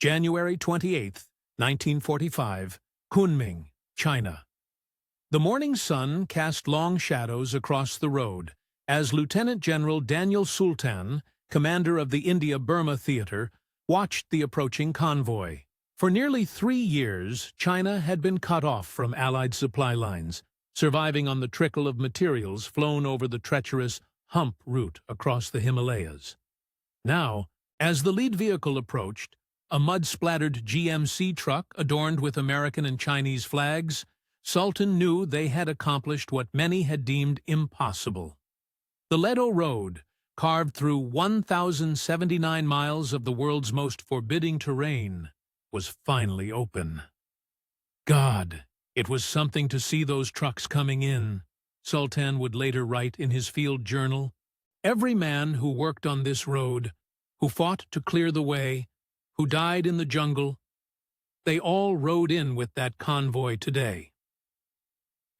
January 28, 1945, Kunming, China. The morning sun cast long shadows across the road as Lieutenant General Daniel Sultan, commander of the India-Burma Theater, watched the approaching convoy. For nearly 3 years, China had been cut off from Allied supply lines, surviving on the trickle of materials flown over the treacherous hump route across the Himalayas. Now, as the lead vehicle approached, a mud-splattered GMC truck adorned with American and Chinese flags, Sultan knew they had accomplished what many had deemed impossible. The Ledo Road, carved through 1,079 miles of the world's most forbidding terrain, was finally open. God, it was something to see those trucks coming in, Sultan would later write in his field journal. Every man who worked on this road, who fought to clear the way, who died in the jungle, they all rode in with that convoy today.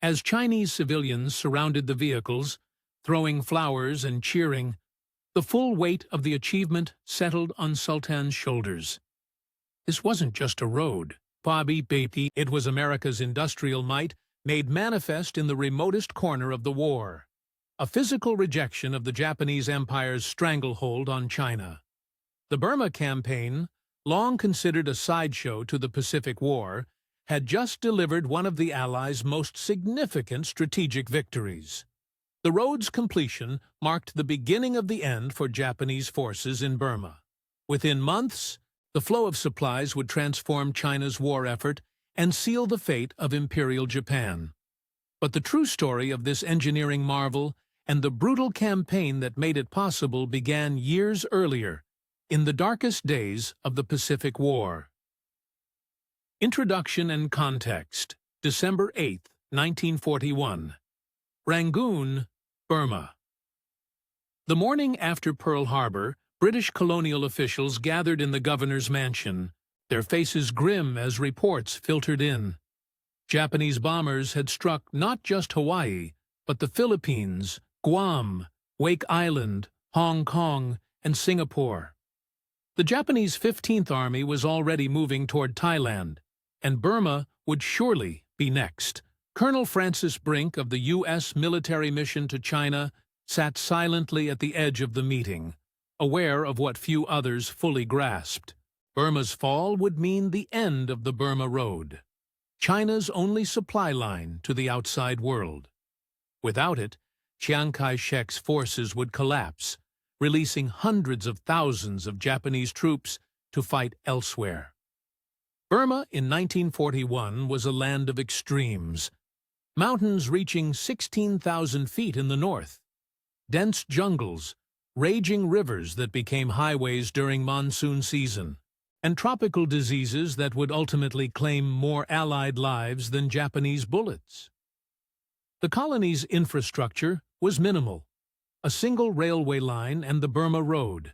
As Chinese civilians surrounded the vehicles, throwing flowers and cheering, the full weight of the achievement settled on Sultan's shoulders. This wasn't just a road, it was America's industrial might made manifest in the remotest corner of the war, a physical rejection of the Japanese Empire's stranglehold on China. The Burma campaign, long considered a sideshow to the Pacific War, had just delivered one of the Allies' most significant strategic victories. The road's completion marked the beginning of the end for Japanese forces in Burma. Within months, the flow of supplies would transform China's war effort and seal the fate of Imperial Japan. But the true story of this engineering marvel and the brutal campaign that made it possible began years earlier, in the darkest days of the Pacific War. Introduction and context. December 8, 1941. Rangoon, Burma. The morning after Pearl Harbor, British colonial officials gathered in the governor's mansion, their faces grim as reports filtered in. Japanese bombers had struck not just Hawaii, but the Philippines, Guam, Wake Island, Hong Kong, and Singapore. The Japanese 15th Army was already moving toward Thailand, and Burma would surely be next. Colonel Francis Brink of the U.S. military mission to China sat silently at the edge of the meeting, aware of what few others fully grasped. Burma's fall would mean the end of the Burma Road, China's only supply line to the outside world. Without it, Chiang Kai-shek's forces would collapse, releasing hundreds of thousands of Japanese troops to fight elsewhere. Burma in 1941 was a land of extremes, mountains reaching 16,000 feet in the north, dense jungles, raging rivers that became highways during monsoon season, and tropical diseases that would ultimately claim more Allied lives than Japanese bullets. The colony's infrastructure was minimal. A single railway line and the Burma Road,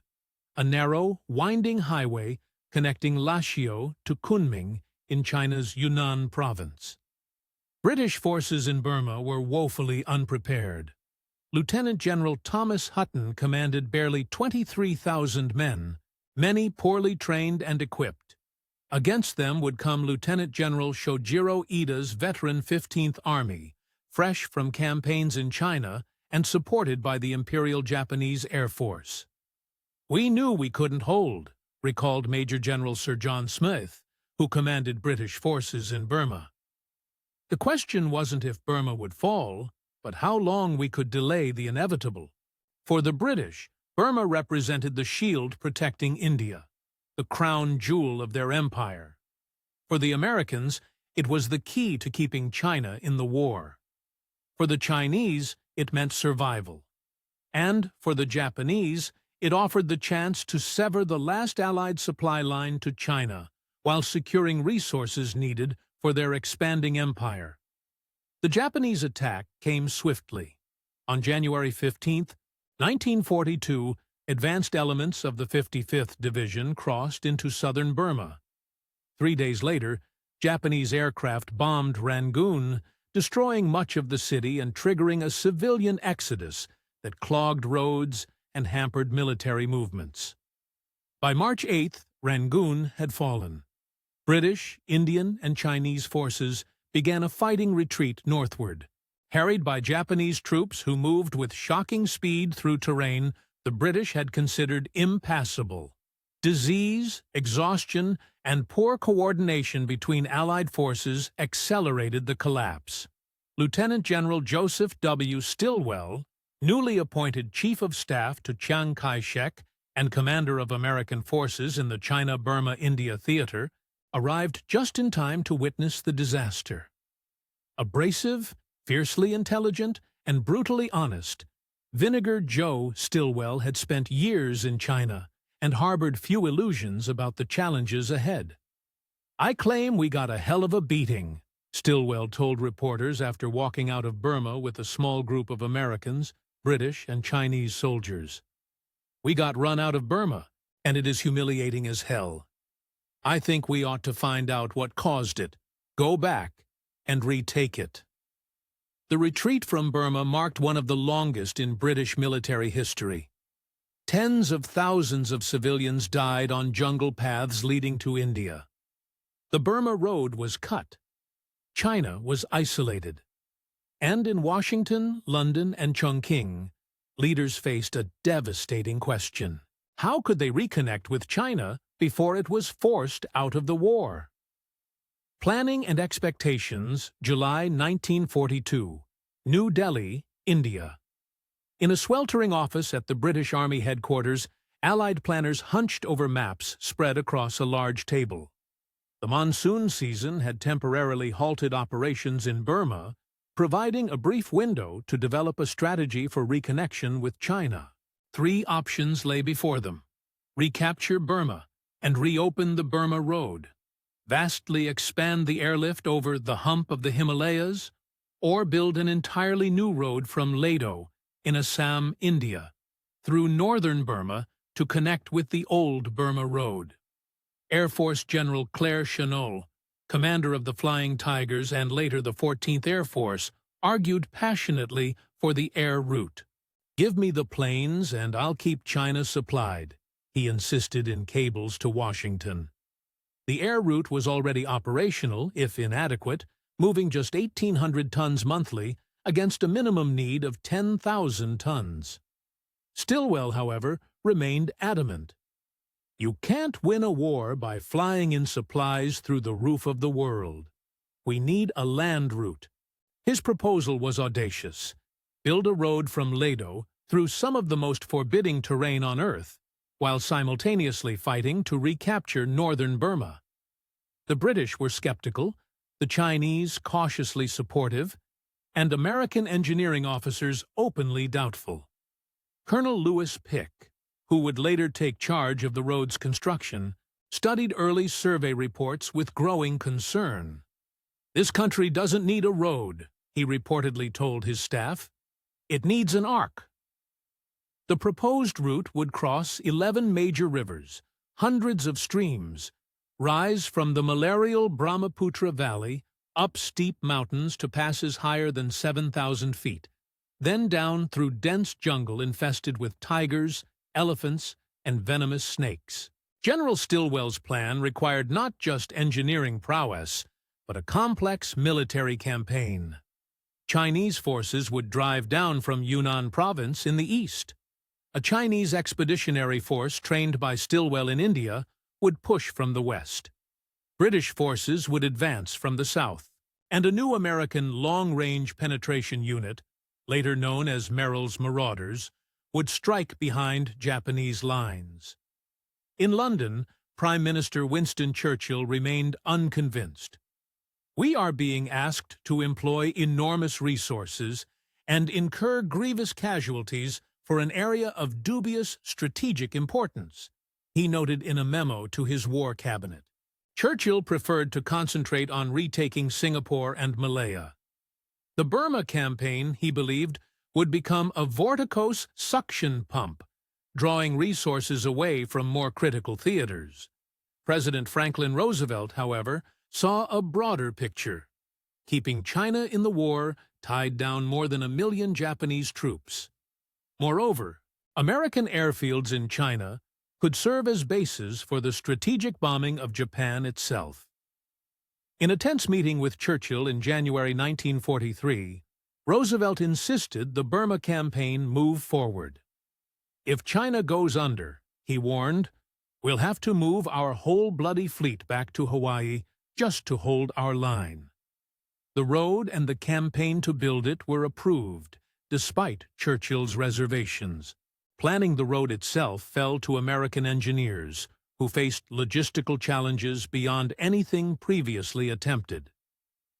a narrow, winding highway connecting Lashio to Kunming in China's Yunnan province. British forces in Burma were woefully unprepared. Lieutenant General Thomas Hutton commanded barely 23,000 men, many poorly trained and equipped. Against them would come Lieutenant General Shojiro Ida's veteran 15th Army, fresh from campaigns in China and supported by the Imperial Japanese Air Force. "We knew we couldn't hold," recalled Major General Sir John Smith, who commanded British forces in Burma. The question wasn't if Burma would fall, but how long we could delay the inevitable. For the British, Burma represented the shield protecting India, the crown jewel of their empire. For the Americans, it was the key to keeping China in the war. For the Chinese, it meant survival. And for the Japanese, it offered the chance to sever the last Allied supply line to China, while securing resources needed for their expanding empire. The Japanese attack came swiftly. On January 15, 1942, advanced elements of the 55th Division crossed into southern Burma. 3 days later, Japanese aircraft bombed Rangoon, destroying much of the city and triggering a civilian exodus that clogged roads and hampered military movements. By March 8, Rangoon had fallen. British, Indian, and Chinese forces began a fighting retreat northward. Harried by Japanese troops who moved with shocking speed through terrain the British had considered impassable. Disease, exhaustion, and poor coordination between Allied forces accelerated the collapse. Lieutenant General Joseph W. Stilwell, newly appointed Chief of Staff to Chiang Kai-shek and commander of American forces in the China-Burma-India Theater, arrived just in time to witness the disaster. Abrasive, fiercely intelligent, and brutally honest, Vinegar Joe Stilwell had spent years in China and harbored few illusions about the challenges ahead. "I claim we got a hell of a beating," Stilwell told reporters after walking out of Burma with a small group of Americans, British, and Chinese soldiers. "We got run out of Burma, and it is humiliating as hell. I think we ought to find out what caused it, go back, and retake it." The retreat from Burma marked one of the longest in British military history. Tens of thousands of civilians died on jungle paths leading to India. The Burma Road was cut. China was isolated. And in Washington, London, and Chongqing, leaders faced a devastating question. How could they reconnect with China before it was forced out of the war? Planning and Expectations, July 1942, New Delhi, India. In a sweltering office at the British Army headquarters, Allied planners hunched over maps spread across a large table. The monsoon season had temporarily halted operations in Burma, providing a brief window to develop a strategy for reconnection with China. 3 options lay before them: recapture Burma and reopen the Burma Road, vastly expand the airlift over the hump of the Himalayas, or build an entirely new road from Ledo, in Assam, India, through northern Burma to connect with the old Burma Road. Air Force General Claire Chennault, commander of the Flying Tigers and later the 14th Air Force, argued passionately for the air route. "Give me the planes and I'll keep China supplied," he insisted in cables to Washington. The air route was already operational, if inadequate, moving just 1,800 tons monthly against a minimum need of 10,000 tons. Stilwell, however, remained adamant. "You can't win a war by flying in supplies through the roof of the world. We need a land route." His proposal was audacious. Build a road from Ledo through some of the most forbidding terrain on Earth, while simultaneously fighting to recapture northern Burma. The British were skeptical, the Chinese cautiously supportive, and American engineering officers openly doubtful. Colonel Lewis Pick, who would later take charge of the road's construction, studied early survey reports with growing concern. "This country doesn't need a road," he reportedly told his staff. "It needs an arc." The proposed route would cross 11 major rivers, hundreds of streams, rise from the malarial Brahmaputra Valley, up steep mountains to passes higher than 7,000 feet, then down through dense jungle infested with tigers, elephants, and venomous snakes. General Stilwell's plan required not just engineering prowess, but a complex military campaign. Chinese forces would drive down from Yunnan province in the east. A Chinese expeditionary force trained by Stilwell in India would push from the west. British forces would advance from the south, and a new American long-range penetration unit, later known as Merrill's Marauders, would strike behind Japanese lines. In London, Prime Minister Winston Churchill remained unconvinced. "We are being asked to employ enormous resources and incur grievous casualties for an area of dubious strategic importance," he noted in a memo to his war cabinet. Churchill preferred to concentrate on retaking Singapore and Malaya. The Burma campaign, he believed, would become a vorticose suction pump, drawing resources away from more critical theaters. President Franklin Roosevelt, however, saw a broader picture. Keeping China in the war tied down more than 1 million Japanese troops. Moreover, American airfields in China, could serve as bases for the strategic bombing of Japan itself. In a tense meeting with Churchill in January 1943, Roosevelt insisted the Burma campaign move forward. "If China goes under," he warned, "we'll have to move our whole bloody fleet back to Hawaii just to hold our line." The road and the campaign to build it were approved, despite Churchill's reservations. Planning the road itself fell to American engineers, who faced logistical challenges beyond anything previously attempted.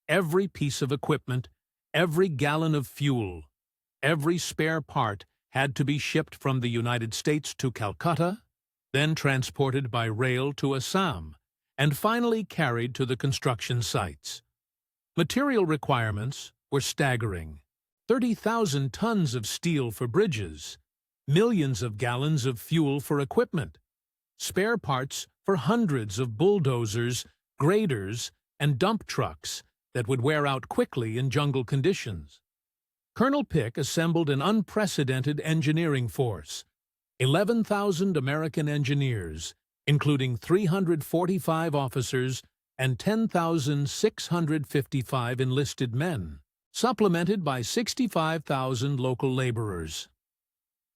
Every piece of equipment, every gallon of fuel, every spare part had to be shipped from the United States to Calcutta, then transported by rail to Assam, and finally carried to the construction sites. Material requirements were staggering: 30,000 tons of steel for bridges, millions of gallons of fuel for equipment, spare parts for hundreds of bulldozers, graders, and dump trucks that would wear out quickly in jungle conditions. Colonel Pick assembled an unprecedented engineering force, 11,000 American engineers, including 345 officers and 10,655 enlisted men, supplemented by 65,000 local laborers.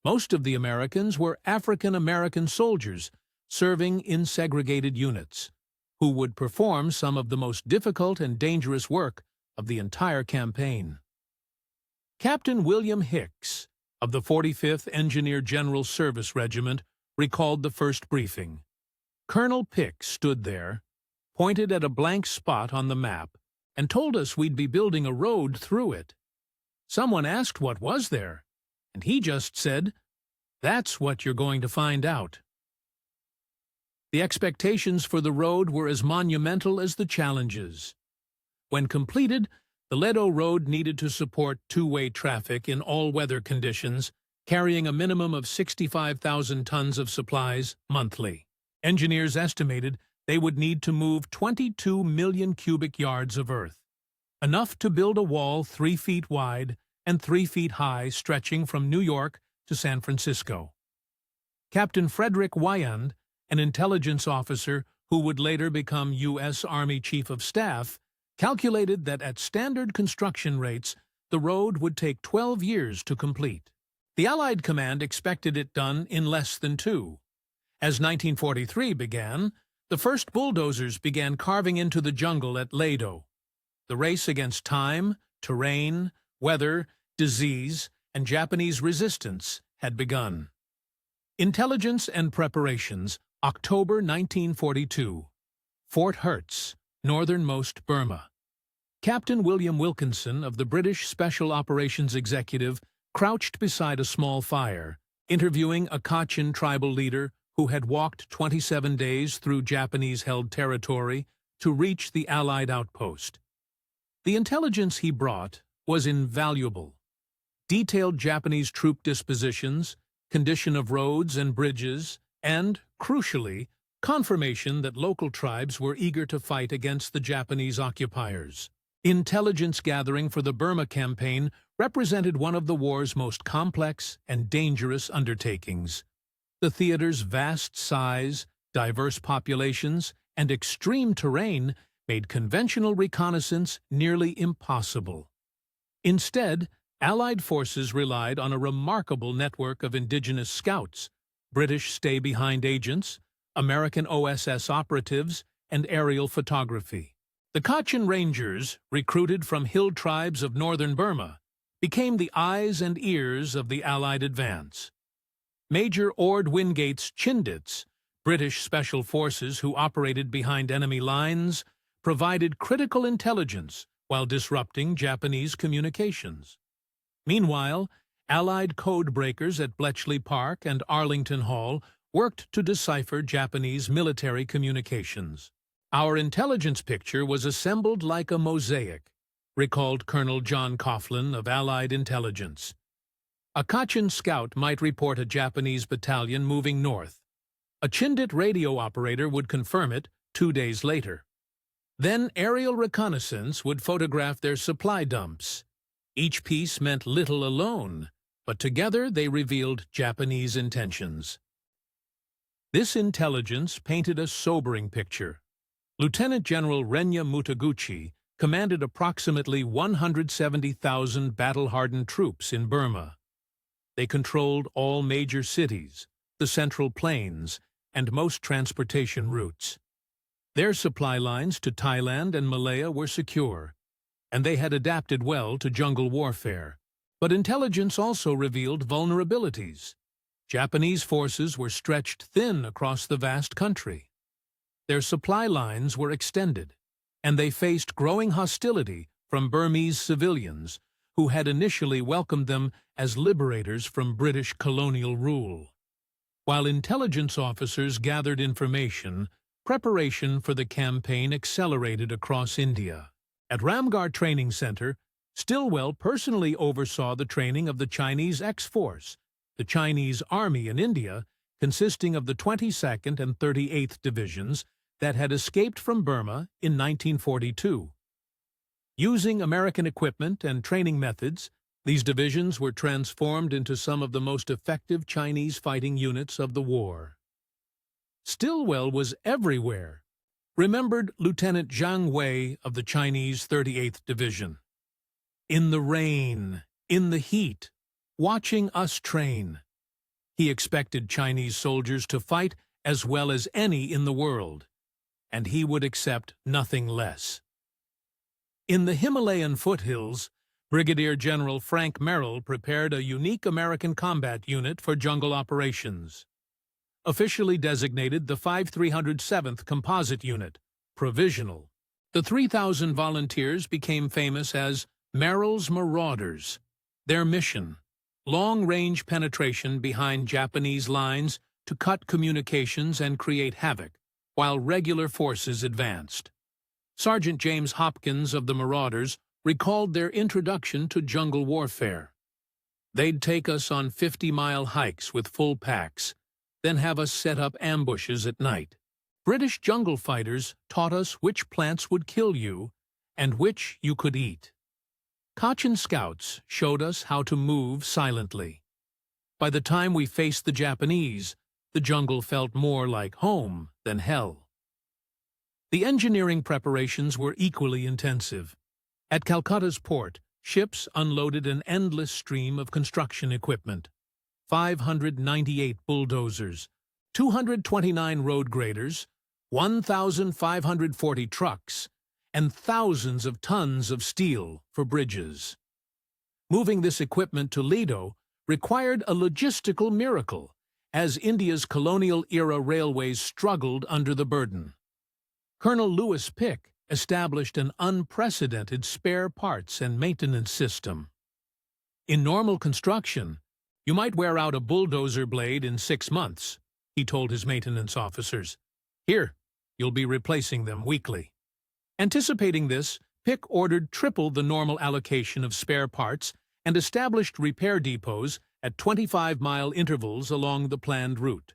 Most of the Americans were African-American soldiers serving in segregated units, who would perform some of the most difficult and dangerous work of the entire campaign. Captain William Hicks, of the 45th Engineer General Service Regiment, recalled the first briefing. "Colonel Pick stood there, pointed at a blank spot on the map, and told us we'd be building a road through it. Someone asked what was there, and he just said, 'That's what you're going to find out.'" The expectations for the road were as monumental as the challenges. When completed, the Ledo Road needed to support two-way traffic in all weather conditions, carrying a minimum of 65,000 tons of supplies monthly. Engineers estimated they would need to move 22 million cubic yards of earth, enough to build a wall 3 feet wide and 3 feet high stretching from New York to San Francisco. Captain Frederick Wyand, an intelligence officer who would later become U.S. Army Chief of Staff, calculated that at standard construction rates, the road would take 12 years to complete. The Allied command expected it done in less than 2. As 1943 began, the first bulldozers began carving into the jungle at Ledo. The race against time, terrain, weather, disease, and Japanese resistance had begun. Intelligence and Preparations, October 1942. Fort Hertz, northernmost Burma. Captain William Wilkinson of the British Special Operations Executive crouched beside a small fire, interviewing a Kachin tribal leader who had walked 27 days through Japanese-held territory to reach the Allied outpost. The intelligence he brought was invaluable. Detailed Japanese troop dispositions, condition of roads and bridges, and, crucially, confirmation that local tribes were eager to fight against the Japanese occupiers. Intelligence gathering for the Burma campaign represented one of the war's most complex and dangerous undertakings. The theater's vast size, diverse populations, and extreme terrain made conventional reconnaissance nearly impossible. Instead, Allied forces relied on a remarkable network of indigenous scouts, British stay-behind agents, American OSS operatives, and aerial photography. The Kachin Rangers, recruited from hill tribes of northern Burma, became the eyes and ears of the Allied advance. Major Ord Wingate's Chindits, British special forces who operated behind enemy lines, provided critical intelligence while disrupting Japanese communications. Meanwhile, Allied code breakers at Bletchley Park and Arlington Hall worked to decipher Japanese military communications. "Our intelligence picture was assembled like a mosaic," recalled Colonel John Coughlin of Allied intelligence. A Kachin scout might report a Japanese battalion moving north. A Chindit radio operator would confirm it 2 days later. Then aerial reconnaissance would photograph their supply dumps. Each piece meant little alone, but together they revealed Japanese intentions. This intelligence painted a sobering picture. Lieutenant General Renya Mutaguchi commanded approximately 170,000 battle-hardened troops in Burma. They controlled all major cities, the Central Plains, and most transportation routes. Their supply lines to Thailand and Malaya were secure, and they had adapted well to jungle warfare. But intelligence also revealed vulnerabilities. Japanese forces were stretched thin across the vast country. Their supply lines were extended, and they faced growing hostility from Burmese civilians who had initially welcomed them as liberators from British colonial rule. While intelligence officers gathered information, preparation for the campaign accelerated across India. At Ramgarh Training Center, Stilwell personally oversaw the training of the Chinese X-Force, the Chinese Army in India, consisting of the 22nd and 38th Divisions that had escaped from Burma in 1942. Using American equipment and training methods, these divisions were transformed into some of the most effective Chinese fighting units of the war. Stilwell was everywhere, remembered Lieutenant Zhang Wei of the Chinese 38th Division. In the rain, in the heat, watching us train. He expected Chinese soldiers to fight as well as any in the world, and he would accept nothing less. In the Himalayan foothills, Brigadier General Frank Merrill prepared a unique American combat unit for jungle operations. Officially designated the 5307th Composite Unit, Provisional, the 3,000 volunteers became famous as Merrill's Marauders. Their mission: long-range penetration behind Japanese lines to cut communications and create havoc, while regular forces advanced. Sergeant James Hopkins of the Marauders recalled their introduction to jungle warfare. They'd take us on 50-mile hikes with full packs, then have us set up ambushes at night. British jungle fighters taught us which plants would kill you and which you could eat. Cochin Scouts showed us how to move silently. By the time we faced the Japanese, the jungle felt more like home than hell. The engineering preparations were equally intensive. At Calcutta's port, ships unloaded an endless stream of construction equipment. 598 bulldozers, 229 road graders, 1,540 trucks, and thousands of tons of steel for bridges. Moving this equipment to Ledo required a logistical miracle, as India's colonial-era railways struggled under the burden. Colonel Lewis Pick established an unprecedented spare parts and maintenance system. In normal construction, you might wear out a bulldozer blade in 6 months, he told his maintenance officers. Here, you'll be replacing them weekly. Anticipating this, Pick ordered triple the normal allocation of spare parts and established repair depots at 25-mile intervals along the planned route.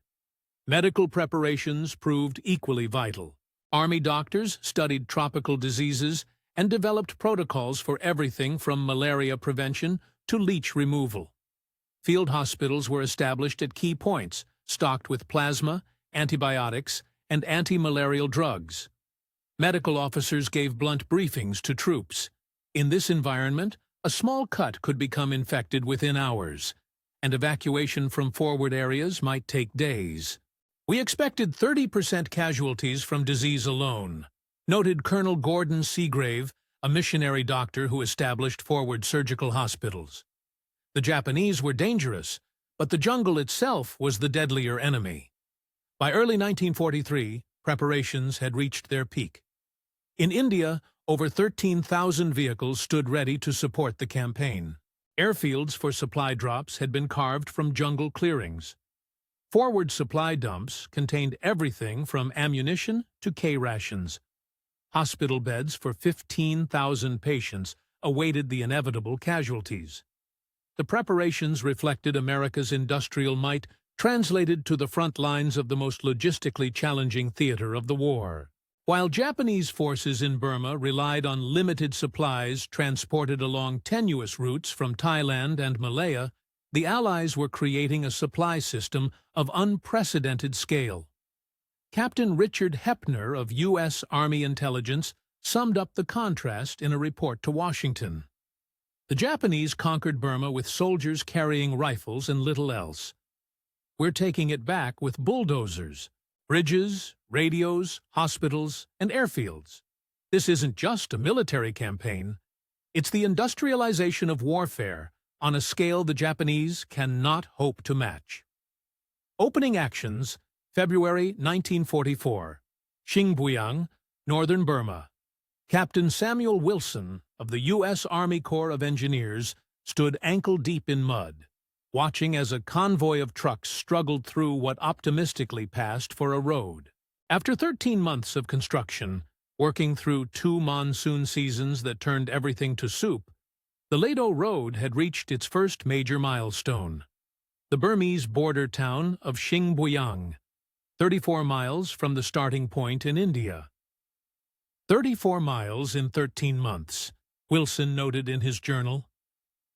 Medical preparations proved equally vital. Army doctors studied tropical diseases and developed protocols for everything from malaria prevention to leech removal. Field hospitals were established at key points, stocked with plasma, antibiotics, and anti-malarial drugs. Medical officers gave blunt briefings to troops. In this environment, a small cut could become infected within hours, and evacuation from forward areas might take days. We expected 30% casualties from disease alone, noted Colonel Gordon Seagrave, a missionary doctor who established forward surgical hospitals. The Japanese were dangerous, but the jungle itself was the deadlier enemy. By early 1943, preparations had reached their peak. In India, over 13,000 vehicles stood ready to support the campaign. Airfields for supply drops had been carved from jungle clearings. Forward supply dumps contained everything from ammunition to K-rations. Hospital beds for 15,000 patients awaited the inevitable casualties. The preparations reflected America's industrial might, translated to the front lines of the most logistically challenging theater of the war. While Japanese forces in Burma relied on limited supplies transported along tenuous routes from Thailand and Malaya, the Allies were creating a supply system of unprecedented scale. Captain Richard Hepner of U.S. Army Intelligence summed up the contrast in a report to Washington. The Japanese conquered Burma with soldiers carrying rifles and little else. We're taking it back with bulldozers, bridges, radios, hospitals, and airfields. This isn't just a military campaign. It's the industrialization of warfare on a scale the Japanese cannot hope to match. Opening actions, February 1944. Xingbuyang, Northern Burma. Captain Samuel Wilson of the U.S. Army Corps of Engineers stood ankle-deep in mud, watching as a convoy of trucks struggled through what optimistically passed for a road. After 13 months of construction, working through 2 monsoon seasons that turned everything to soup, the Ledo Road had reached its first major milestone. The Burmese border town of Xingbuyang, 34 miles from the starting point in India. 34 miles in 13 months, Wilson noted in his journal.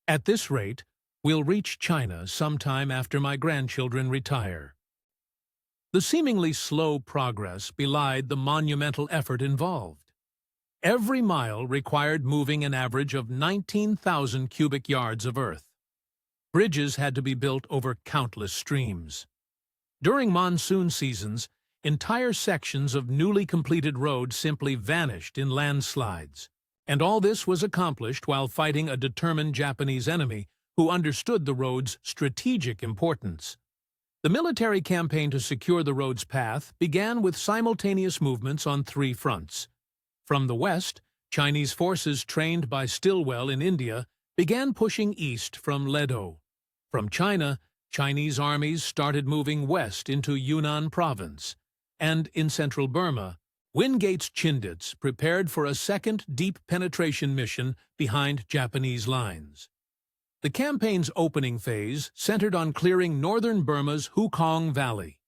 At this rate, we'll reach China sometime after my grandchildren retire. The seemingly slow progress belied the monumental effort involved. Every mile required moving an average of 19,000 cubic yards of earth. Bridges had to be built over countless streams. During monsoon seasons, entire sections of newly completed road simply vanished in landslides. And all this was accomplished while fighting a determined Japanese enemy who understood the road's strategic importance. The military campaign to secure the road's path began with simultaneous movements on 3 fronts. From the west, Chinese forces trained by Stilwell in India began pushing east from Ledo. From China, Chinese armies started moving west into Yunnan province. And in central Burma, Wingate's Chindits prepared for a second deep penetration mission behind Japanese lines. The campaign's opening phase centered on clearing northern Burma's Hukong Valley,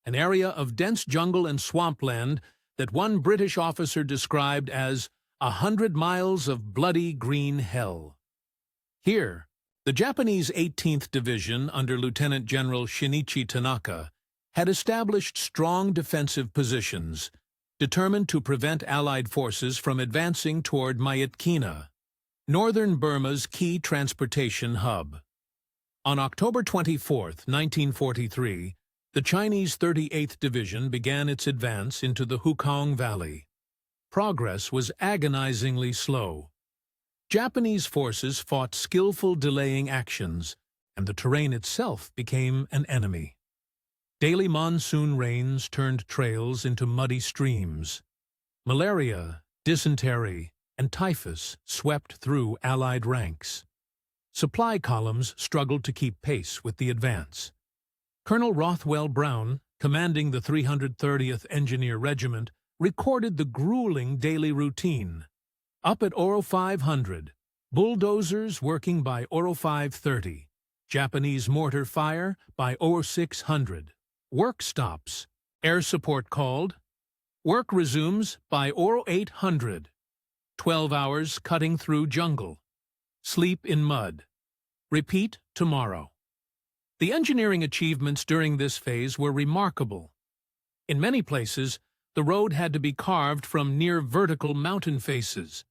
an area of dense jungle and swampland that one British officer described as 100 miles of bloody green hell. Here, the Japanese 18th Division under Lieutenant General Shinichi Tanaka had established strong defensive positions, determined to prevent Allied forces from advancing toward Myitkyina, northern Burma's key transportation hub. On October 24, 1943, the Chinese 38th Division began its advance into the Hukong Valley. Progress was agonizingly slow. Japanese forces fought skillful delaying actions, and the terrain itself became an enemy. Daily monsoon rains turned trails into muddy streams. Malaria, dysentery, and typhus swept through Allied ranks. Supply columns struggled to keep pace with the advance. Colonel Rothwell Brown, commanding the 330th Engineer Regiment, recorded the grueling daily routine. Up at Oro 500, bulldozers working by Oro 530, Japanese mortar fire by Oro 600. Work stops. Air support called. Work resumes by Oro 800. 12 hours cutting through jungle. Sleep in mud. Repeat tomorrow. The engineering achievements during this phase were remarkable. In many places, the road had to be carved from near vertical mountain faces.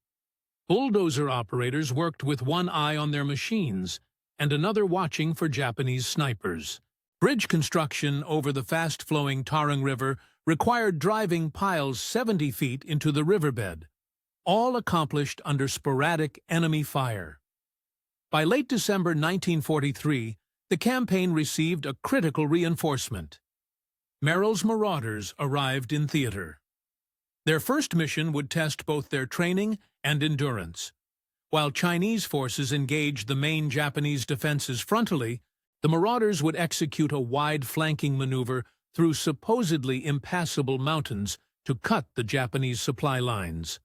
Bulldozer operators worked with one eye on their machines and another watching for Japanese snipers. Bridge construction over the fast-flowing Tarang River required driving piles 70 feet into the riverbed, all accomplished under sporadic enemy fire. By late December 1943, the campaign received a critical reinforcement. Merrill's Marauders arrived in theater. Their first mission would test both their training and endurance. While Chinese forces engaged the main Japanese defenses frontally, the Marauders would execute a wide flanking maneuver through supposedly impassable mountains to cut the Japanese supply lines.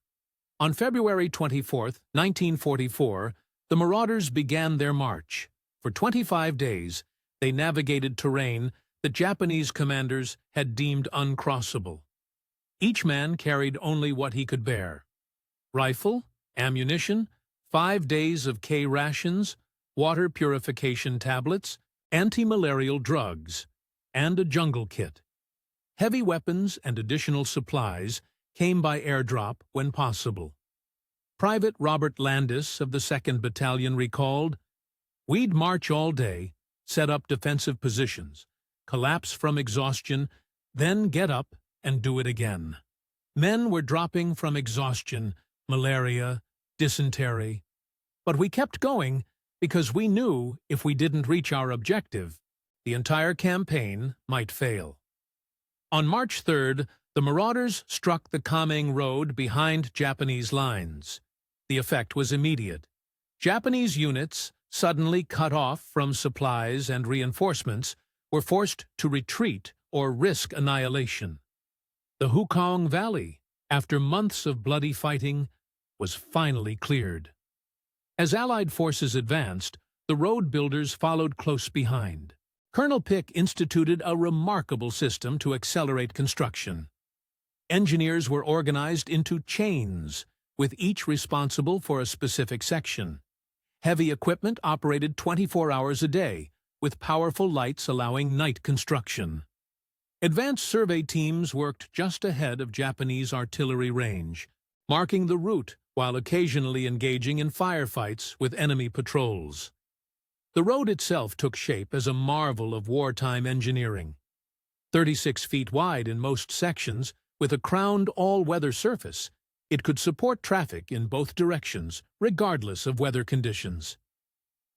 On February 24, 1944, the Marauders began their march. For 25 days, they navigated terrain that Japanese commanders had deemed uncrossable. Each man carried only what he could bear: rifle, ammunition, 5 days of K rations, water purification tablets, anti-malarial drugs, and a jungle kit. Heavy weapons and additional supplies came by airdrop when possible. Private Robert Landis of the 2nd Battalion recalled, "We'd march all day, set up defensive positions, collapse from exhaustion, then get up and do it again. Men were dropping from exhaustion, malaria, dysentery. But we kept going because we knew if we didn't reach our objective, the entire campaign might fail." On March 3rd, the marauders struck the Kameng Road behind Japanese lines. The effect was immediate. Japanese units, suddenly cut off from supplies and reinforcements, were forced to retreat or risk annihilation. The Hukong Valley, after months of bloody fighting, was finally cleared. As Allied forces advanced, the road builders followed close behind. Colonel Pick instituted a remarkable system to accelerate construction. Engineers were organized into chains, with each responsible for a specific section. Heavy equipment operated 24 hours a day, with powerful lights allowing night construction. Advanced survey teams worked just ahead of Japanese artillery range, marking the route while occasionally engaging in firefights with enemy patrols. The road itself took shape as a marvel of wartime engineering. 36 feet wide in most sections, with a crowned all-weather surface, it could support traffic in both directions, regardless of weather conditions.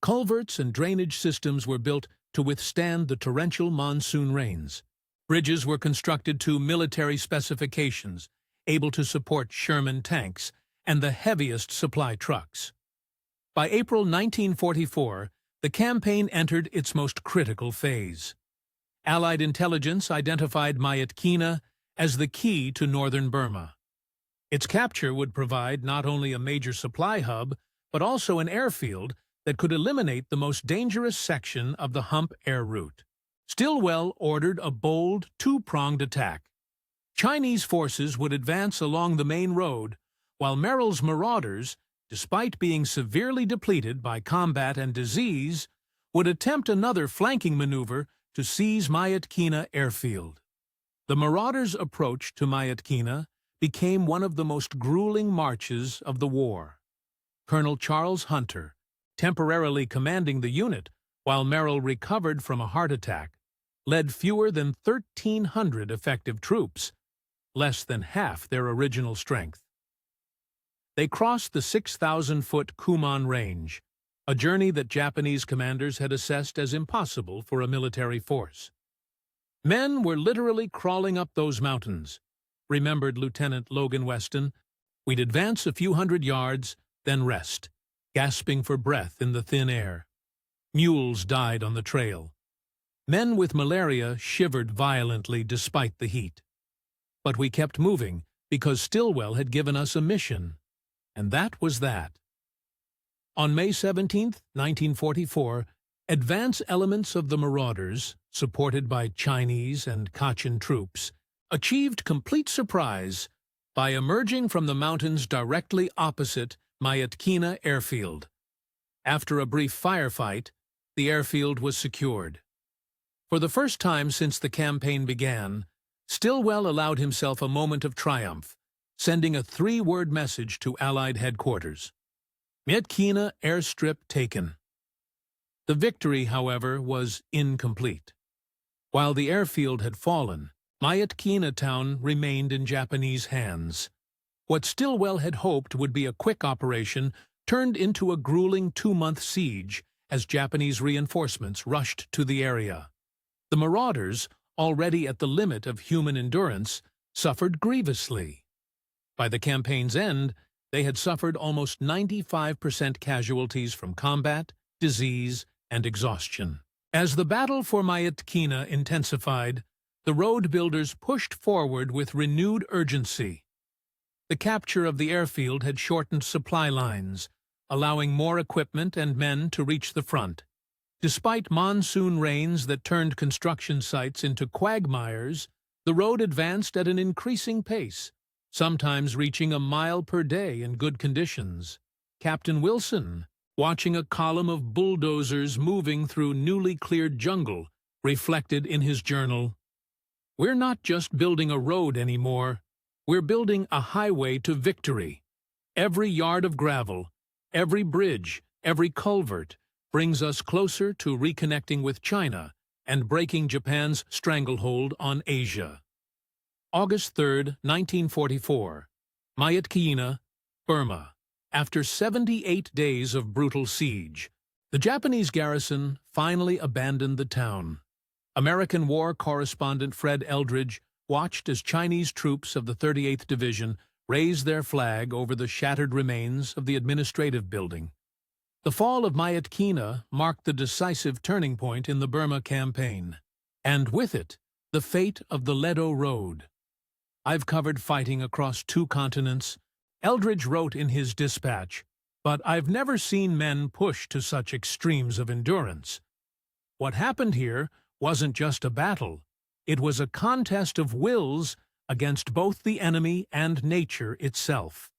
Culverts and drainage systems were built to withstand the torrential monsoon rains. Bridges were constructed to military specifications, able to support Sherman tanks and the heaviest supply trucks. By April 1944, the campaign entered its most critical phase. Allied intelligence identified Mountbatten as the key to northern Burma. Its capture would provide not only a major supply hub, but also an airfield that could eliminate the most dangerous section of the Hump air route. Stilwell ordered a bold, two-pronged attack. Chinese forces would advance along the main road, while Merrill's marauders, despite being severely depleted by combat and disease, would attempt another flanking maneuver to seize Mountbatten airfield. The marauders' approach to Mountbatten became one of the most grueling marches of the war. Colonel Charles Hunter, temporarily commanding the unit while Merrill recovered from a heart attack, led fewer than 1,300 effective troops, less than half their original strength. They crossed the 6,000-foot Kumon Range, a journey that Japanese commanders had assessed as impossible for a military force. Men were literally crawling up those mountains, remembered Lieutenant Logan Weston. We'd advance a few hundred yards, then rest, gasping for breath in the thin air. Mules died on the trail. Men with malaria shivered violently despite the heat. But we kept moving because Stilwell had given us a mission, and that was that. On May 17, 1944, advance elements of the marauders, supported by Chinese and Kachin troops, achieved complete surprise by emerging from the mountains directly opposite Mountbatten airfield. After a brief firefight, the airfield was secured. For the first time since the campaign began, Stilwell allowed himself a moment of triumph, sending a 3-word message to Allied headquarters. Mountbatten airstrip taken. The victory, however, was incomplete. While the airfield had fallen, Mountbatten town remained in Japanese hands. What Stilwell had hoped would be a quick operation turned into a grueling 2-month siege as Japanese reinforcements rushed to the area. The marauders, already at the limit of human endurance, suffered grievously. By the campaign's end, they had suffered almost 95% casualties from combat, disease, and exhaustion. As the battle for Mountbatten intensified, the road builders pushed forward with renewed urgency. The capture of the airfield had shortened supply lines, allowing more equipment and men to reach the front. Despite monsoon rains that turned construction sites into quagmires, the road advanced at an increasing pace, sometimes reaching a mile per day in good conditions. Captain Wilson, watching a column of bulldozers moving through newly cleared jungle, reflected in his journal, We're not just building a road anymore. We're building a highway to victory. Every yard of gravel, every bridge, every culvert brings us closer to reconnecting with China and breaking Japan's stranglehold on Asia. August 3, 1944. Mountbatten, Burma. After 78 days of brutal siege, the Japanese garrison finally abandoned the town. American war correspondent Fred Eldridge watched as Chinese troops of the 38th Division raised their flag over the shattered remains of the administrative building. The fall of Mountbatten marked the decisive turning point in the Burma campaign, and with it, the fate of the Ledo Road. I've covered fighting across 2 continents, Eldridge wrote in his dispatch, but I've never seen men push to such extremes of endurance. What happened here wasn't just a battle, it was a contest of wills against both the enemy and nature itself.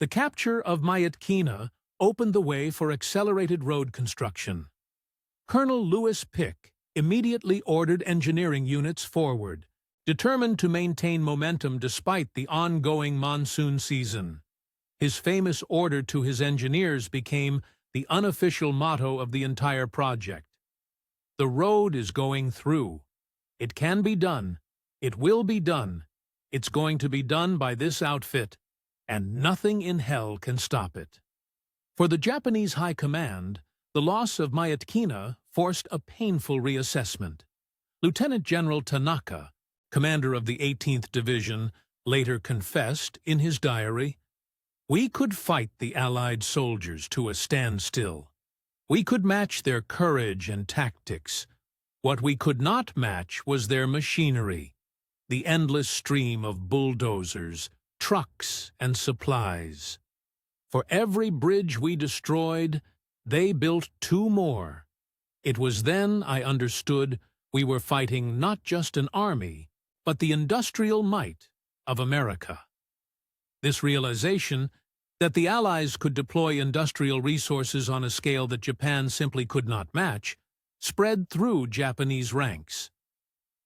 The capture of Mountbatten opened the way for accelerated road construction. Colonel Lewis Pick immediately ordered engineering units forward, determined to maintain momentum despite the ongoing monsoon season. His famous order to his engineers became the unofficial motto of the entire project. The road is going through. It can be done. It will be done. It's going to be done by this outfit, and nothing in hell can stop it. For the Japanese High Command, the loss of Mountbatten forced a painful reassessment. Lieutenant General Tanaka, commander of the 18th Division, later confessed in his diary, "We could fight the Allied soldiers to a standstill. We could match their courage and tactics. What we could not match was their machinery, the endless stream of bulldozers, trucks, and supplies. For every bridge we destroyed, they built 2 more. It was then I understood we were fighting not just an army, but the industrial might of America." This realization that the Allies could deploy industrial resources on a scale that Japan simply could not match spread through Japanese ranks.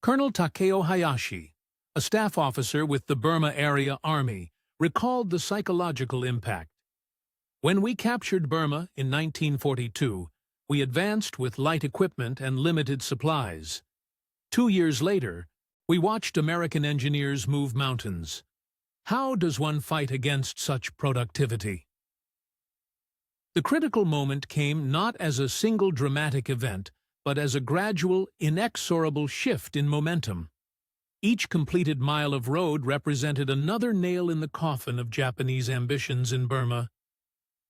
Colonel Takeo Hayashi, a staff officer with the Burma Area Army, recalled the psychological impact. "When we captured Burma in 1942, we advanced with light equipment and limited supplies. 2 years later, we watched American engineers move mountains. How does one fight against such productivity?" The critical moment came not as a single dramatic event, but as a gradual, inexorable shift in momentum. Each completed mile of road represented another nail in the coffin of Japanese ambitions in Burma.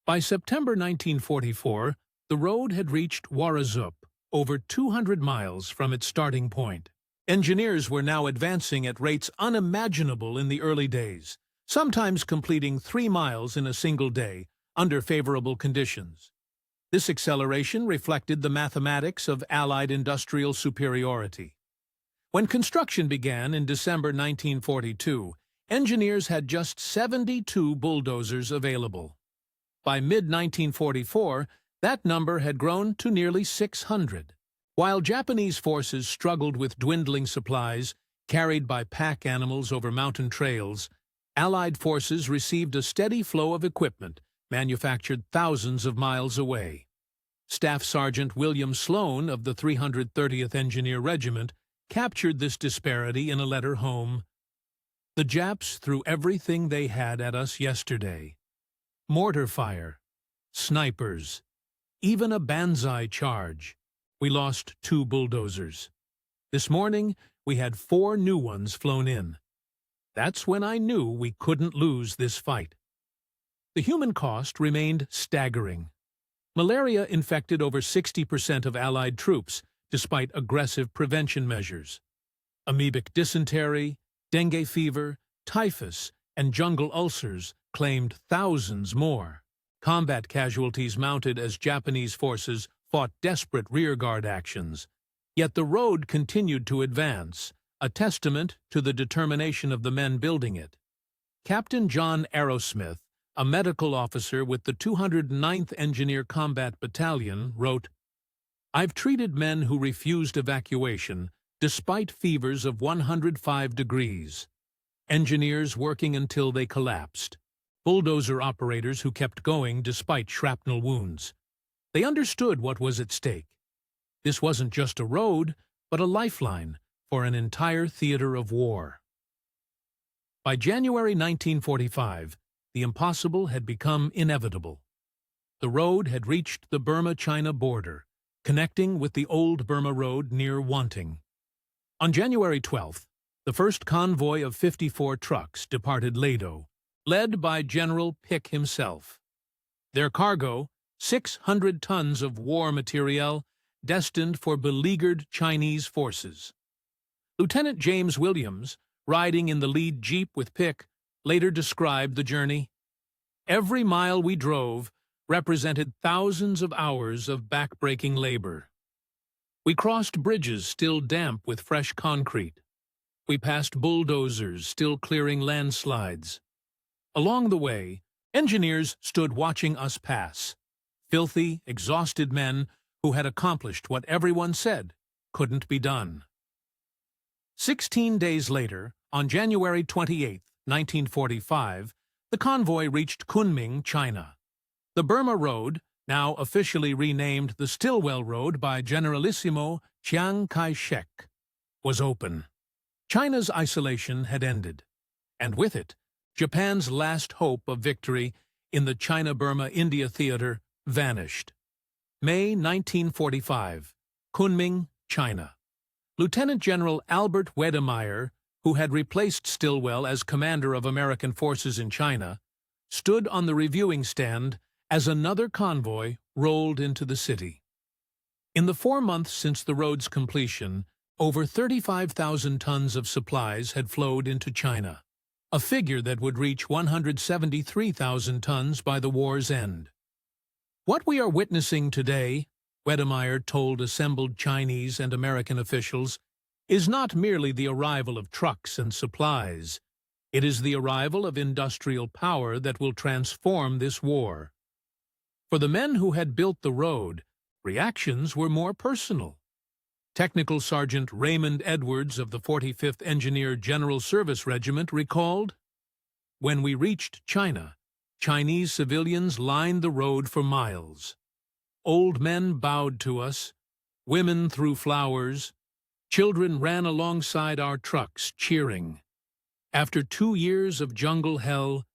By September 1944, the road had reached Warazup, over 200 miles from its starting point. Engineers were now advancing at rates unimaginable in the early days, sometimes completing 3 miles in a single day, under favorable conditions. This acceleration reflected the mathematics of Allied industrial superiority. When construction began in December 1942, engineers had just 72 bulldozers available. By mid-1944, that number had grown to nearly 600. While Japanese forces struggled with dwindling supplies, carried by pack animals over mountain trails, Allied forces received a steady flow of equipment manufactured thousands of miles away. Staff Sergeant William Sloan of the 330th Engineer Regiment captured this disparity in a letter home. "The Japs threw everything they had at us yesterday. Mortar fire, snipers, even a banzai charge. We lost 2 bulldozers. This morning, we had 4 new ones flown in. That's when I knew we couldn't lose this fight." The human cost remained staggering. Malaria infected over 60% of Allied troops, despite aggressive prevention measures. Amoebic dysentery, dengue fever, typhus, and jungle ulcers claimed thousands more. Combat casualties mounted as Japanese forces fought desperate rearguard actions. Yet the road continued to advance, a testament to the determination of the men building it. Captain John Arrowsmith, a medical officer with the 209th Engineer Combat Battalion, wrote, "I've treated men who refused evacuation, despite fevers of 105 degrees. Engineers working until they collapsed. Bulldozer operators who kept going despite shrapnel wounds. They understood what was at stake. This wasn't just a road, but a lifeline for an entire theater of war. By January 1945, the impossible had become inevitable. The road had reached the Burma-China border, connecting with the old Burma Road near Wanting. On January 12th, the first convoy of 54 trucks departed Ledo, led by General Pick himself. Their cargo, 600 tons of war materiel destined for beleaguered Chinese forces. Lieutenant James Williams, riding in the lead jeep with Pick, later described the journey. "Every mile we drove represented thousands of hours of back-breaking labor. We crossed bridges still damp with fresh concrete. We passed bulldozers still clearing landslides. Along the way, engineers stood watching us pass, filthy, exhausted men who had accomplished what everyone said couldn't be done." 16 days later, on January 28, 1945, the convoy reached Kunming, China. The Burma Road, now officially renamed the Stilwell Road by Generalissimo Chiang Kai-shek, was open. China's isolation had ended, and with it, Japan's last hope of victory in the China-Burma-India Theater vanished. May 1945, Kunming, China. Lieutenant General Albert Wedemeyer, who had replaced Stilwell as commander of American forces in China, stood on the reviewing stand as another convoy rolled into the city. In the 4 months since the road's completion, over 35,000 tons of supplies had flowed into China, a figure that would reach 173,000 tons by the war's end. "What we are witnessing today," Wedemeyer told assembled Chinese and American officials, "is not merely the arrival of trucks and supplies. It is the arrival of industrial power that will transform this war." For the men who had built the road, reactions were more personal. Technical Sergeant Raymond Edwards of the 45th Engineer General Service Regiment recalled, "When we reached China, Chinese civilians lined the road for miles. Old men bowed to us, women threw flowers, children ran alongside our trucks cheering. After 2 years of jungle hell,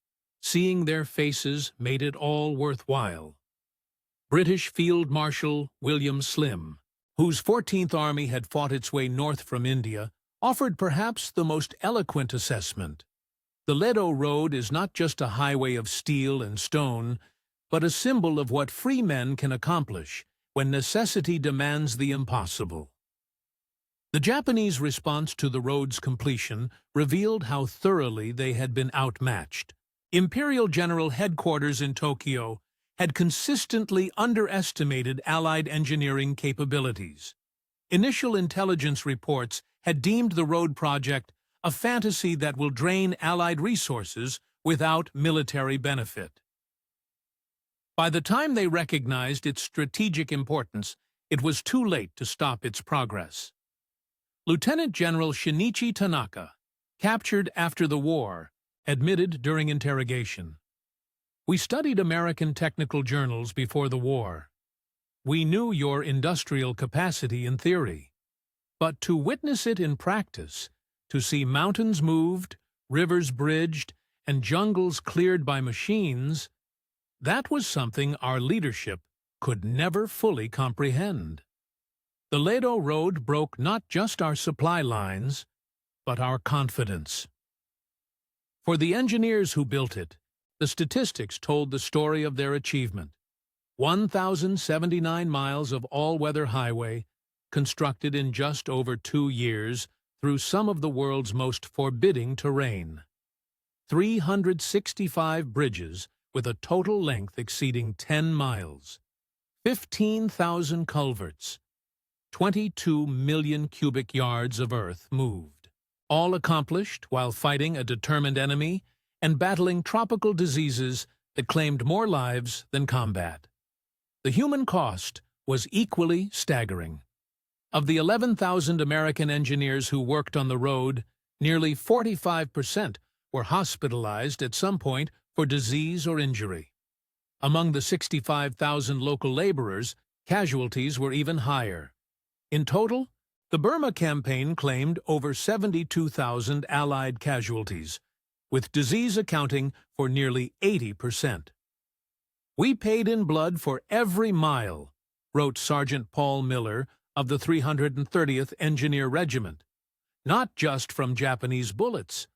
seeing their faces made it all worthwhile." British Field Marshal William Slim, whose 14th Army had fought its way north from India, offered perhaps the most eloquent assessment. "The Ledo Road is not just a highway of steel and stone, but a symbol of what free men can accomplish when necessity demands the impossible." The Japanese response to the road's completion revealed how thoroughly they had been outmatched. Imperial General Headquarters in Tokyo had consistently underestimated Allied engineering capabilities. Initial intelligence reports had deemed the road project a fantasy that will drain Allied resources without military benefit. By the time they recognized its strategic importance, it was too late to stop its progress. Lieutenant General Shinichi Tanaka, captured after the war, admitted during interrogation, "We studied American technical journals before the war. We knew your industrial capacity in theory. But to witness it in practice, to see mountains moved, rivers bridged, and jungles cleared by machines, that was something our leadership could never fully comprehend. The Ledo Road broke not just our supply lines, but our confidence." For the engineers who built it, the statistics told the story of their achievement. 1,079 miles of all-weather highway, constructed in just over 2 years through some of the world's most forbidding terrain. 365 bridges with a total length exceeding 10 miles. 15,000 culverts. 22 million cubic yards of earth moved. All accomplished while fighting a determined enemy and battling tropical diseases that claimed more lives than combat. The human cost was equally staggering. Of the 11,000 American engineers who worked on the road, nearly 45% were hospitalized at some point for disease or injury. Among the 65,000 local laborers, casualties were even higher. In total, the Burma campaign claimed over 72,000 Allied casualties, with disease accounting for nearly 80%. "We paid in blood for every mile," wrote Sergeant Paul Miller of the 330th Engineer Regiment, "not just from Japanese bullets,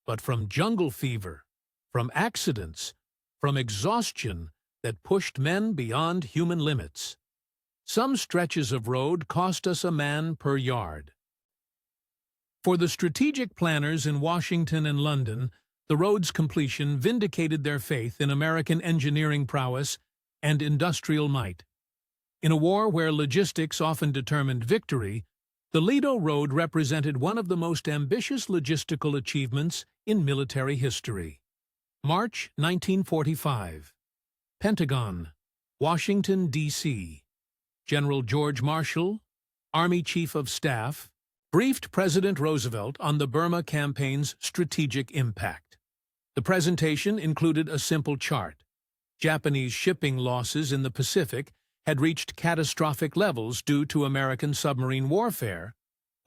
but from jungle fever, from accidents, from exhaustion that pushed men beyond human limits. Some stretches of road cost us a man per yard." For the strategic planners in Washington and London, the road's completion vindicated their faith in American engineering prowess and industrial might. In a war where logistics often determined victory, the Ledo Road represented one of the most ambitious logistical achievements in military history. March 1945. Pentagon, Washington, D.C. General George Marshall, Army Chief of Staff, briefed President Roosevelt on the Burma campaign's strategic impact. The presentation included a simple chart. Japanese shipping losses in the Pacific had reached catastrophic levels due to American submarine warfare,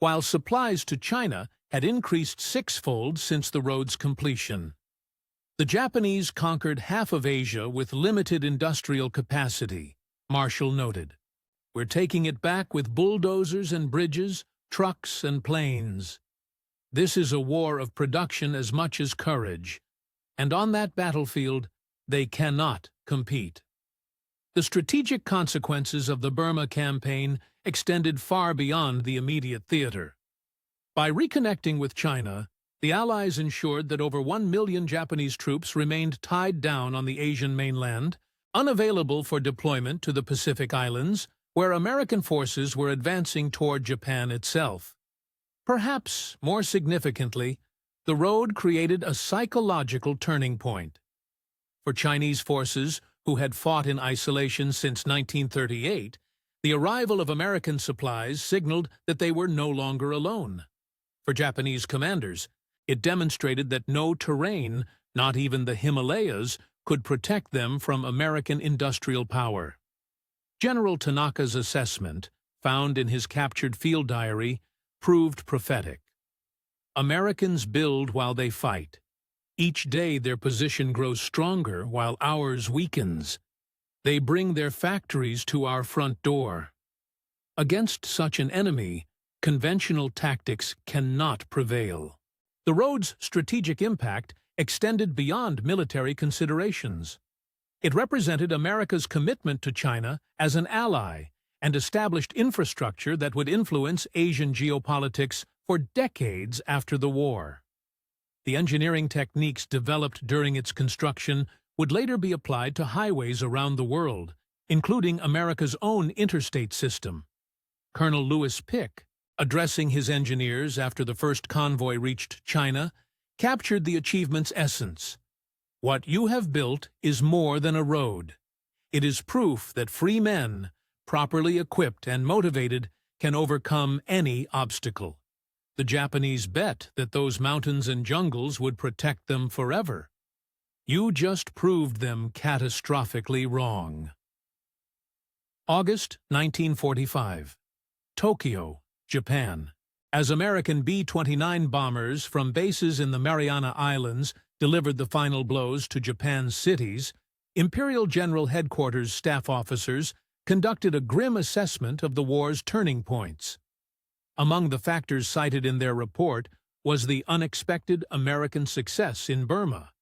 while supplies to China had increased sixfold since the road's completion. The Japanese conquered half of Asia with limited industrial capacity, Marshall noted. "We're taking it back with bulldozers and bridges, trucks and planes. This is a war of production as much as courage, and on that battlefield, they cannot compete." The strategic consequences of the Burma campaign extended far beyond the immediate theater. By reconnecting with China, the Allies ensured that over 1 million Japanese troops remained tied down on the Asian mainland, unavailable for deployment to the Pacific Islands, where American forces were advancing toward Japan itself. Perhaps more significantly, the road created a psychological turning point. For Chinese forces, who had fought in isolation since 1938, the arrival of American supplies signaled that they were no longer alone. For Japanese commanders, it demonstrated that no terrain, not even the Himalayas, could protect them from American industrial power. General Tanaka's assessment, found in his captured field diary, proved prophetic. "Americans build while they fight. Each day their position grows stronger while ours weakens. They bring their factories to our front door. Against such an enemy, conventional tactics cannot prevail." The road's strategic impact extended beyond military considerations. It represented America's commitment to China as an ally and established infrastructure that would influence Asian geopolitics for decades after the war. The engineering techniques developed during its construction would later be applied to highways around the world, including America's own interstate system. Colonel Lewis Pick, addressing his engineers after the first convoy reached China, captured the achievement's essence. "What you have built is more than a road. It is proof that free men, properly equipped and motivated, can overcome any obstacle. The Japanese bet that those mountains and jungles would protect them forever. You just proved them catastrophically wrong." August 1945. Tokyo, Japan. As American B-29 bombers from bases in the Mariana Islands delivered the final blows to Japan's cities, Imperial General Headquarters staff officers conducted a grim assessment of the war's turning points. Among the factors cited in their report was the unexpected American success in Burma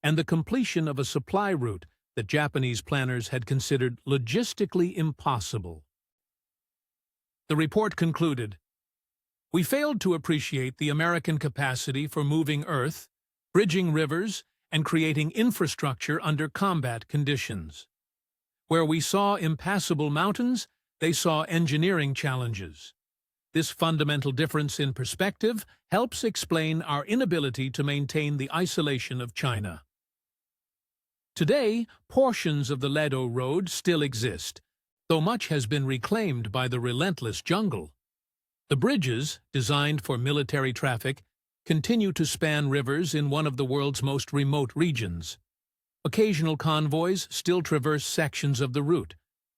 and the completion of a supply route that Japanese planners had considered logistically impossible. The report concluded, "We failed to appreciate the American capacity for moving earth, bridging rivers, and creating infrastructure under combat conditions. Where we saw impassable mountains, they saw engineering challenges. This fundamental difference in perspective helps explain our inability to maintain the isolation of China." Today, portions of the Ledo Road still exist, though much has been reclaimed by the relentless jungle. The bridges, designed for military traffic, continue to span rivers in one of the world's most remote regions. Occasional convoys still traverse sections of the route,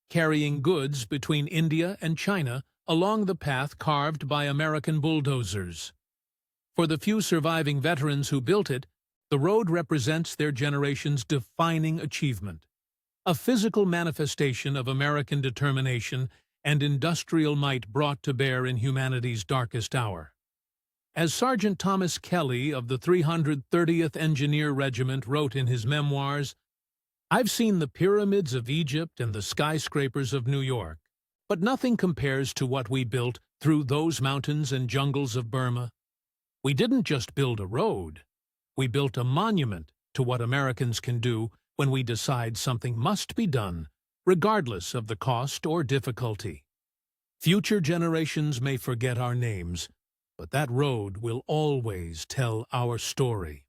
carrying goods between India and China along the path carved by American bulldozers. For the few surviving veterans who built it, the road represents their generation's defining achievement, a physical manifestation of American determination and industrial might brought to bear in humanity's darkest hour. As Sergeant Thomas Kelly of the 330th Engineer Regiment wrote in his memoirs, "I've seen the pyramids of Egypt and the skyscrapers of New York, but nothing compares to what we built through those mountains and jungles of Burma. We didn't just build a road. We built a monument to what Americans can do when we decide something must be done, regardless of the cost or difficulty. Future generations may forget our names, but that road will always tell our story."